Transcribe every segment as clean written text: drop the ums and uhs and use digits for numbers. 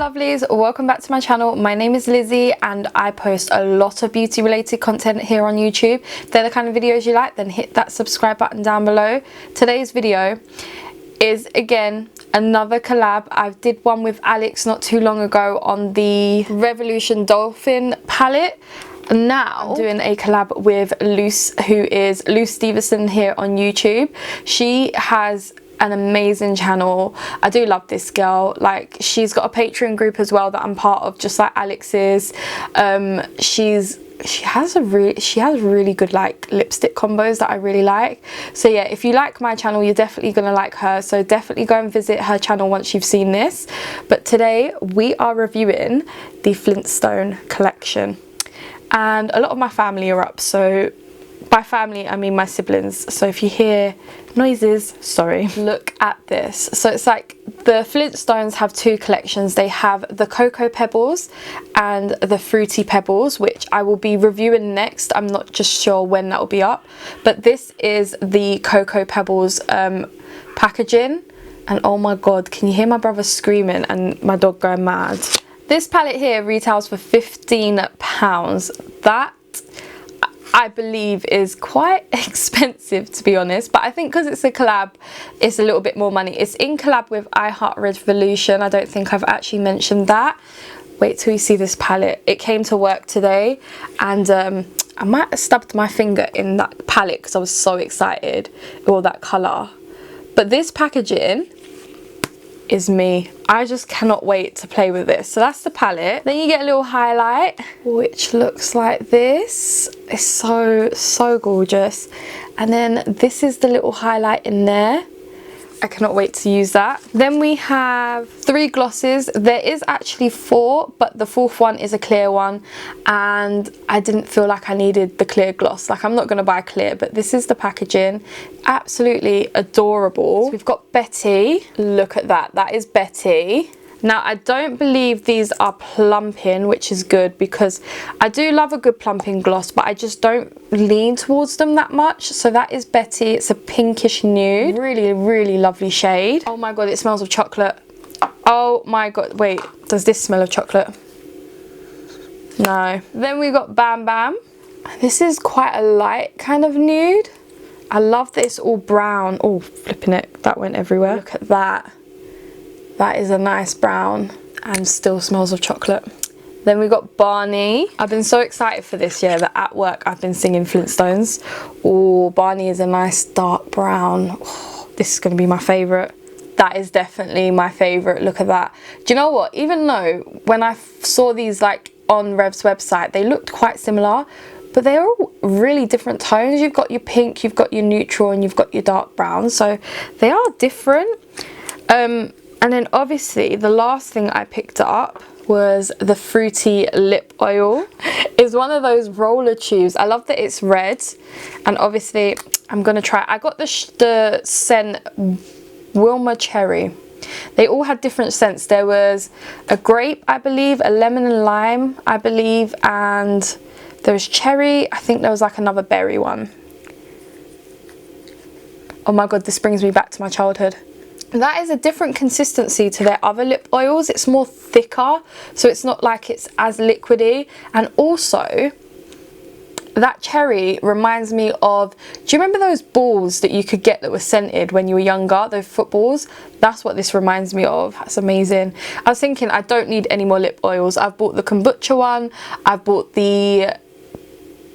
lovelies, welcome back to my channel. My name is Lizzie and I post a lot of beauty related content here on YouTube. If they're the kind of videos you like, then hit that subscribe button down below. Today's video is again another collab. I did one with Alex not too long ago on the Revolution Dolphin palette. Now I'm doing a collab with Luce, who is Lucestephenson here on YouTube. She has an amazing channel. I do love this girl. Like, she's got a Patreon group as well that I'm part of, just like Alex's. She has really good like lipstick combos that I really like. So yeah, if you like my channel, you're definitely gonna like her, so definitely go and visit her channel once you've seen this. But today we are reviewing the Flintstone collection, and a lot of my family are up. So by family I mean my siblings, so if you hear noises, sorry. Look at this. So it's like the Flintstones have two collections. They have the Cocoa Pebbles and the Fruity Pebbles, which I will be reviewing next. I'm not just sure when that will be up, but this is the Cocoa Pebbles packaging, and oh my god, can you hear my brother screaming and my dog going mad? This palette here retails for £15. That I believe is quite expensive, to be honest, but I think because it's a collab, it's a little bit more money. It's in collab with I Heart Revolution. I don't think I've actually mentioned that. Wait till you see this palette. It came to work today, and I might have stubbed my finger in that palette because I was so excited, all that colour. But this packaging is me. I just cannot wait to play with this. So that's the palette. Then you get a little highlight, which looks like this. It's so gorgeous. And then this is the little highlight in there. I cannot wait to use that. Then we have 3 glosses. There is actually 4, but the 4th one is a clear one, and I didn't feel like I needed the clear gloss. Like, I'm not going to buy clear, but this is the packaging. Absolutely adorable. So we've got Betty. Look at that. That is Betty. Now, I don't believe these are plumping, which is good because I do love a good plumping gloss, but I just don't lean towards them that much. So that is Betty. It's a pinkish nude. Really lovely shade. Oh my god, it smells of chocolate. Oh my god, wait, does this smell of chocolate? No. Then we got Bam Bam. This is quite a light kind of nude. I love that it's all brown. Oh, flipping it, that went everywhere. Look at that. That is a nice brown and still smells of chocolate. Then we got Barney. I've been so excited for this year that at work I've been singing Flintstones. Oh, Barney is a nice dark brown. Oh, this is going to be my favourite. That is definitely my favourite. Look at that. Do you know what? Even though when I saw these like on Rev's website, they looked quite similar, but they're all really different tones. You've got your pink, you've got your neutral, and you've got your dark brown. So they are different. And then obviously the last thing I picked up was the Fruity Lip Oil. It's one of those roller tubes. I love that it's red, and obviously I'm gonna try. I got the scent Wilma Cherry. They all had different scents. There was a grape, I believe, a lemon and lime, I believe, and there was cherry. I think there was like another berry one. Oh my god, this brings me back to my childhood. That is a different consistency to their other lip oils. It's more thicker, so it's not like it's as liquidy. And also, that cherry reminds me of, do you remember those balls that you could get that were scented when you were younger, those footballs? That's what this reminds me of. That's amazing. I was thinking I don't need any more lip oils. I've bought the kombucha one. I've bought the,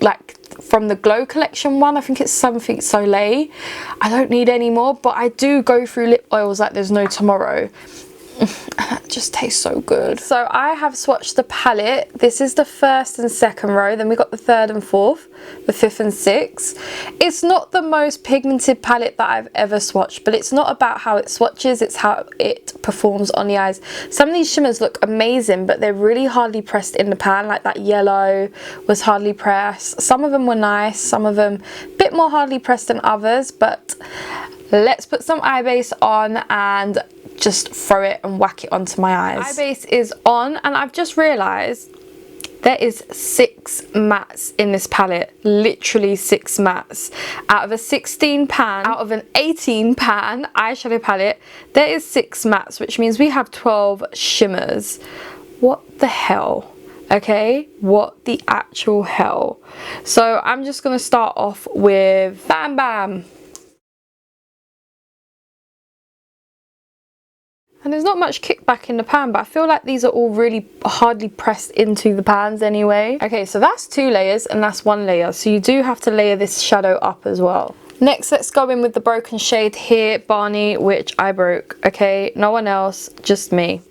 like, from the Glow collection one, I think it's something Soleil. I don't need any more, but I do go through lip oils like there's no tomorrow. That just tastes so good. So I have swatched the palette. This is the 1st and 2nd row. Then we got the 3rd and 4th, the 5th and 6th. It's not the most pigmented palette that I've ever swatched, but it's not about how it swatches, it's how it performs on the eyes. Some of these shimmers look amazing, but they're really hardly pressed in the pan. Like that yellow was hardly pressed. Some of them were nice, some of them a bit more hardly pressed than others, but let's put some eye base on and just throw it and whack it onto my eyes. Eye base is on, and I've just realised There is 6 mattes in this palette, literally 6 mattes. Out of a 16 pan, out of an 18 pan eyeshadow palette, there is 6 mattes, which means we have 12 shimmers. What the hell? Okay, what the actual hell? So I'm just gonna start off with Bam Bam. And there's not much kickback in the pan, but I feel like these are all really hardly pressed into the pans anyway. Okay, so that's 2 layers and that's 1 layer. So you do have to layer this shadow up as well. Next, let's go in with the broken shade here, Barney, which I broke. Okay, no one else, just me.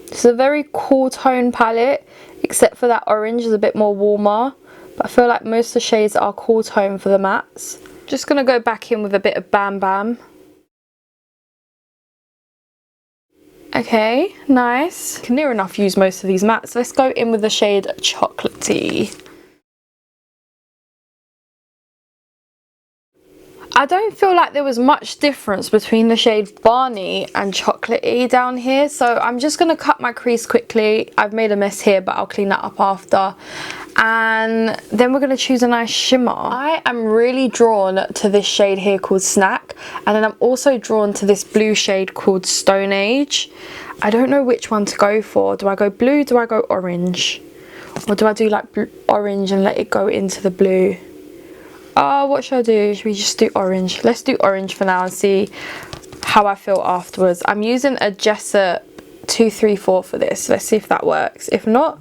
It's a very cool tone palette, except for that orange is a bit more warmer. But I feel like most of the shades are cool tone for the mattes. Just gonna go back in with a bit of Bam Bam. Okay, nice. Can near enough use most of these mattes. Let's go in with the shade Chocolatey. I don't feel like there was much difference between the shade Barney and Chocolatey down here, so I'm just going to cut my crease quickly. I've made a mess here, but I'll clean that up after. And then we're going to choose a nice shimmer. I am really drawn to this shade here called Snack, and then I'm also drawn to this blue shade called Stone Age. I don't know which one to go for. Do I go blue? Do I go orange? Or do I do like orange and let it go into the blue? Oh, what should I do? Should we just do orange? Let's do orange for now and see how I feel afterwards. I'm using a Jessup 234 for this. Let's see if that works. If not,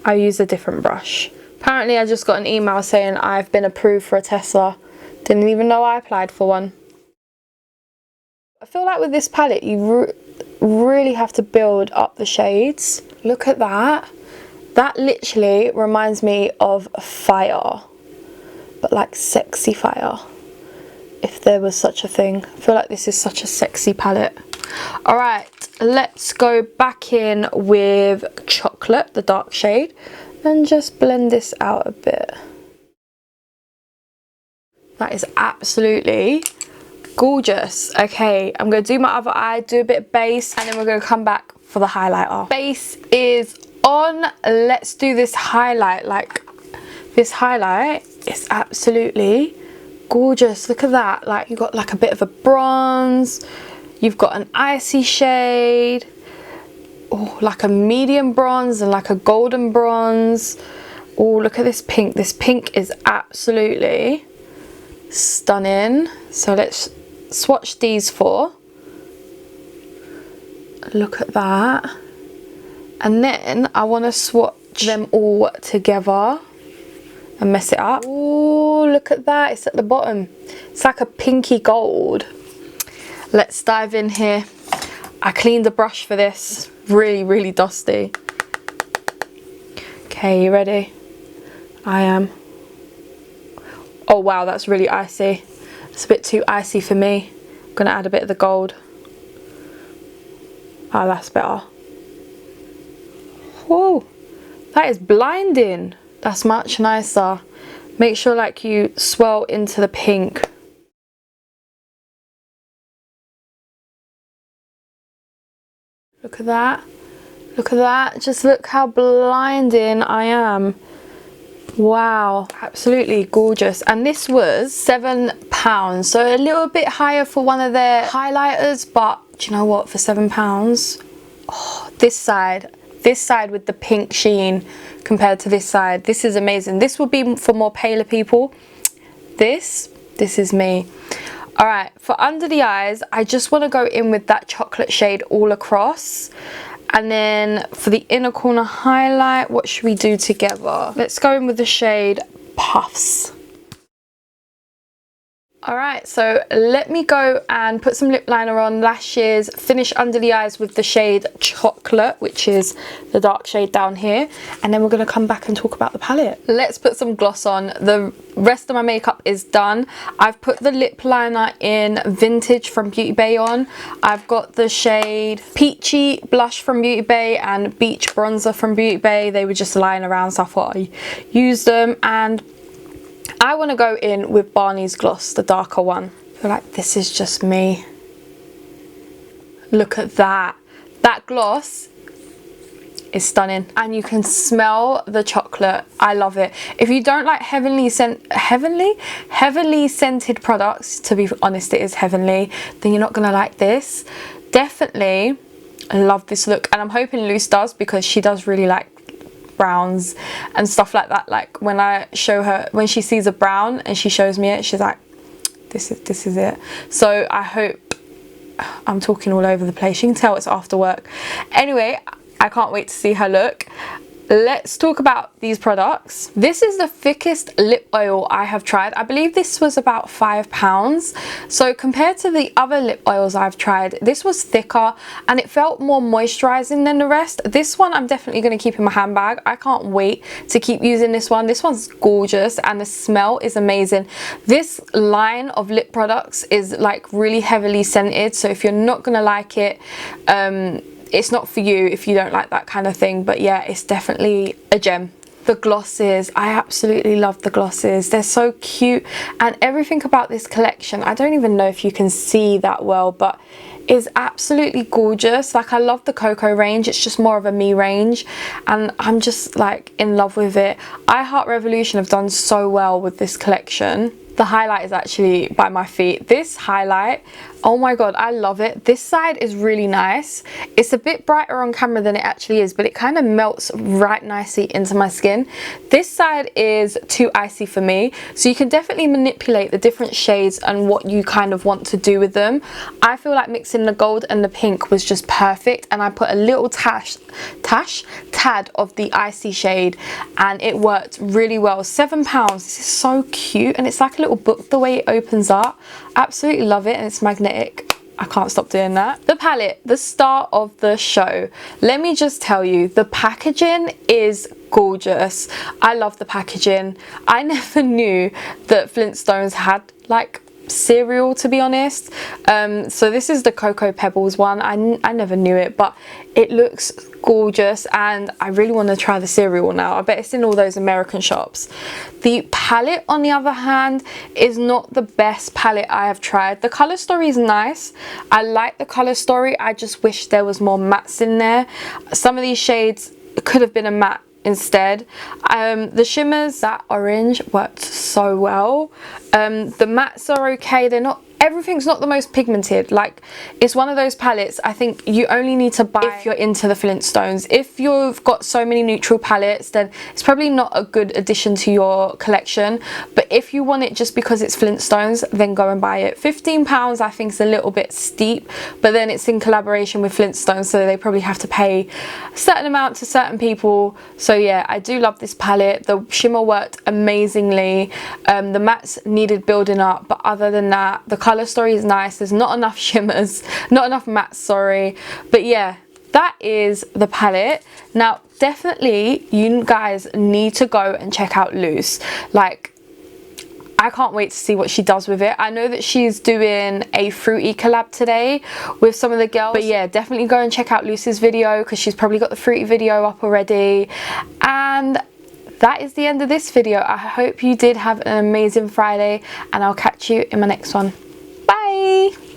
I'll use a different brush. Apparently, I just got an email saying I've been approved for a Tesla. Didn't even know I applied for one. I feel like with this palette, you really have to build up the shades. Look at that. That literally reminds me of fire. But like sexy fire, if there was such a thing. I feel like this is such a sexy palette. All right, let's go back in with Chocolate, the dark shade, and just blend this out a bit. That is absolutely gorgeous. Okay, I'm gonna do my other eye, do a bit of base, and then we're gonna come back for the highlighter. Base is on. Let's do this highlight. Like, this highlight is absolutely gorgeous. Look at that. Like, you've got like a bit of a bronze, you've got an icy shade, oh, like a medium bronze and like a golden bronze. Oh, look at this pink. This pink is absolutely stunning. So let's swatch these 4. Look at that. And then I want to swatch them all together and mess it up. Oh, look at that. It's at the bottom. It's like a pinky gold. Let's dive in here. I cleaned the brush for this. Really, really dusty. Okay, you ready? I am. Oh wow, that's really icy. It's a bit too icy for me. I'm gonna add a bit of the gold. Oh, that's better. Whoa, that is blinding. That's much nicer. Make sure like you swirl into the pink. Look at that. Look at that. Just look how blinding I am. Wow, absolutely gorgeous. And this was £7, so a little bit higher for one of their highlighters, but do you know what, for £7, oh, this side with the pink sheen compared to this side, this is amazing. This would be for more paler people. This is me. All right, for under the eyes, I just want to go in with that chocolate shade all across. And then for the inner corner highlight, what should we do together? Let's go in with the shade Puffs. Alright, so let me go and put some lip liner on, lashes, finish under the eyes with the shade Chocolate, which is the dark shade down here, and then we're going to come back and talk about the palette. Let's put some gloss on. The rest of my makeup is done. I've put the lip liner in Vintage from Beauty Bay on. I've got the shade Peachy blush from Beauty Bay and Beach bronzer from Beauty Bay. They were just lying around, so I thought I'd use them, and I want to go in with Barney's gloss, the darker one. I feel like this is just me. Look at that. That gloss is stunning, and you can smell the chocolate. I love it. If you don't like heavily scented products, to be honest, it is heavenly, then you're not gonna like this. Definitely love this look, and I'm hoping Luce does, because she does really like browns and stuff like that. Like when I show her, when she sees a brown and she shows me it, she's like, this is it. So I hope, I'm talking all over the place, you can tell it's after work. Anyway, I can't wait to see her look. Let's talk about these products. This is the thickest lip oil I have tried. I believe this was about £5. So compared to the other lip oils I've tried, this was thicker and it felt more moisturizing than the rest. This one I'm definitely going to keep in my handbag. I can't wait to keep using this one. This one's gorgeous and the smell is amazing. This line of lip products is like really heavily scented, so if you're not going to like it, it's not for you if you don't like that kind of thing. But yeah, it's definitely a gem. The glosses, I absolutely love the glosses. They're so cute, and everything about this collection, I don't even know if you can see that well, but is absolutely gorgeous. Like, I love the Cocoa range. It's just more of a me range, and I'm just like in love with it. I Heart Revolution have done so well with this collection. The highlight is actually by my feet. This highlight, oh my god, I love it. This side is really nice. It's a bit brighter on camera than it actually is, but it kind of melts right nicely into my skin. This side is too icy for me, so you can definitely manipulate the different shades and what you kind of want to do with them. I feel like mixing the gold and the pink was just perfect, and I put a little tad of the icy shade and it worked really well. £7. This is so cute, and it's like a little book the way it opens up. Absolutely love it, and it's magnetic. I can't stop doing that. The palette, the star of the show. Let me just tell you, the packaging is gorgeous. I love the packaging. I never knew that Flintstones had like cereal, to be honest. So this is the Cocoa Pebbles one. I never knew it, but it looks gorgeous, and I really want to try the cereal now. I bet it's in all those American shops. The palette, on the other hand, is not the best palette I have tried. The color story is nice. I like the color story. I just wish there was more mattes in there. Some of these shades could have been a matte instead. The shimmers, that orange worked so well. The mattes are okay. They're not, everything's not the most pigmented. Like, it's one of those palettes I think you only need to buy if you're into the Flintstones. If you've got so many neutral palettes, then it's probably not a good addition to your collection. But if you want it just because it's Flintstones, then go and buy it. £15 I think is a little bit steep, but then it's in collaboration with Flintstones, so they probably have to pay a certain amount to certain people. So yeah, I do love this palette. The shimmer worked amazingly. The mattes needed building up, but other than that, the color story is nice. There's not enough shimmers, not enough mattes, sorry. But yeah, that is the palette. Now definitely you guys need to go and check out Luce. Like, I can't wait to see what she does with it. I know that she's doing a fruity collab today with some of the girls, but yeah, definitely go and check out Luce's video, because she's probably got the fruity video up already. And that is the end of this video. I hope you did have an amazing Friday, and I'll catch you in my next one. Bye.